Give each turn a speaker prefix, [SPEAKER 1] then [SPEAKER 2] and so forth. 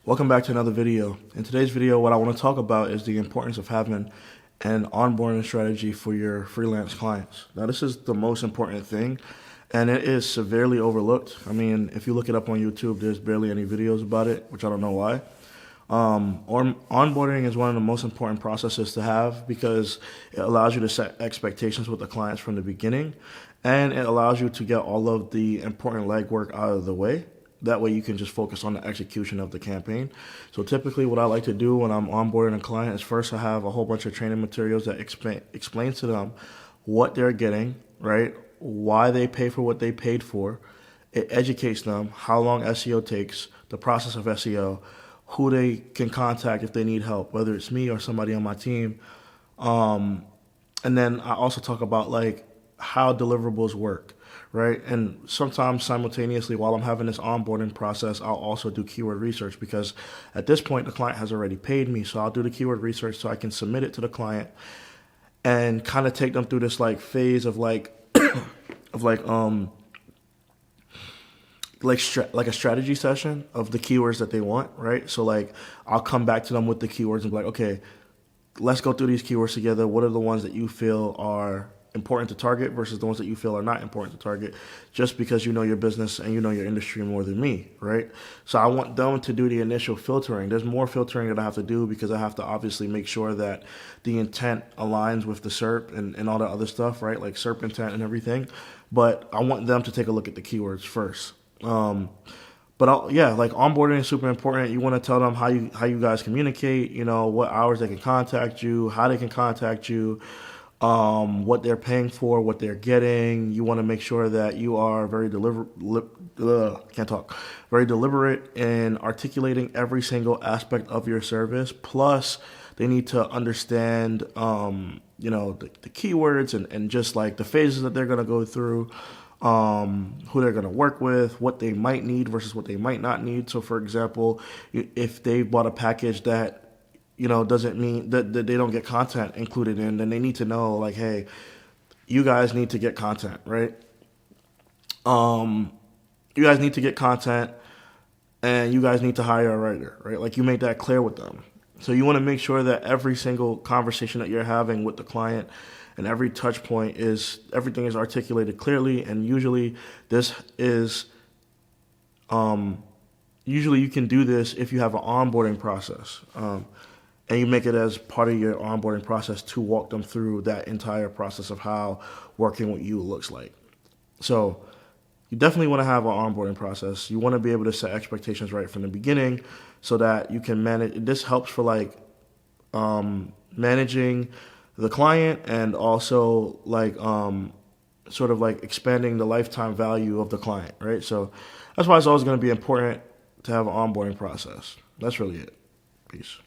[SPEAKER 1] Welcome back to another video. In today's video, what I want to talk about is the importance of having an onboarding strategy for your freelance clients. Now, this is the most important thing, and it is severely overlooked. I mean, if you look it up on YouTube, there's barely any videos about it, which I don't know why. Onboarding is one of the most important processes to have because it allows you to set expectations with the clients from the beginning, and it allows you to get all of the important legwork out of the way. That way you can just focus on the execution of the campaign. So typically what I like to do when I'm onboarding a client is first I have a whole bunch of training materials that explain to them what they're getting, right? Why they pay for what they paid for. It educates them how long SEO takes, the process of SEO, who they can contact if they need help, whether it's me or somebody on my team. And then I also talk about like how deliverables work, right? And sometimes simultaneously while I'm having this onboarding process, I'll also do keyword research because at this point the client has already paid me. So I'll do the keyword research so I can submit it to the client and kind of take them through this like phase of like like a strategy session of the keywords that they want, right? So like I'll come back to them with the keywords and be like, okay, let's go through these keywords together. What are the ones that you feel are important to target versus the ones that you feel are not important to target, just because you know your business and you know your industry more than me, right? So I want them to do the initial filtering. There's more filtering that I have to do because I have to obviously make sure that the intent aligns with the SERP and all that other stuff, right? Like SERP intent and everything. But I want them to take a look at the keywords first. Like onboarding is super important. You want to tell them how you guys communicate, you know, what hours they can contact you, how they can contact you, what they're paying for, what they're getting. You want to make sure that you are very very deliberate in articulating every single aspect of your service. Plus, they need to understand, the keywords and just like the phases that they're going to go through. Who they're going to work with, what they might need versus what they might not need. So, for example, if they bought a package that, doesn't mean that they don't get content included in, then they need to know, like, hey, you guys need to get content, right? You guys need to get content, and you guys need to hire a writer, right? Like, you make that clear with them. So you want to make sure that every single conversation that you're having with the client and every touch point everything is articulated clearly. And usually you can do this if you have an onboarding process. And you make it as part of your onboarding process to walk them through that entire process of how working with you looks like. So you definitely want to have an onboarding process. You want to be able to set expectations right from the beginning so that you can manage. This helps for like managing the client and also like sort of like expanding the lifetime value of the client, right? So that's why it's always going to be important to have an onboarding process. That's really it. Peace.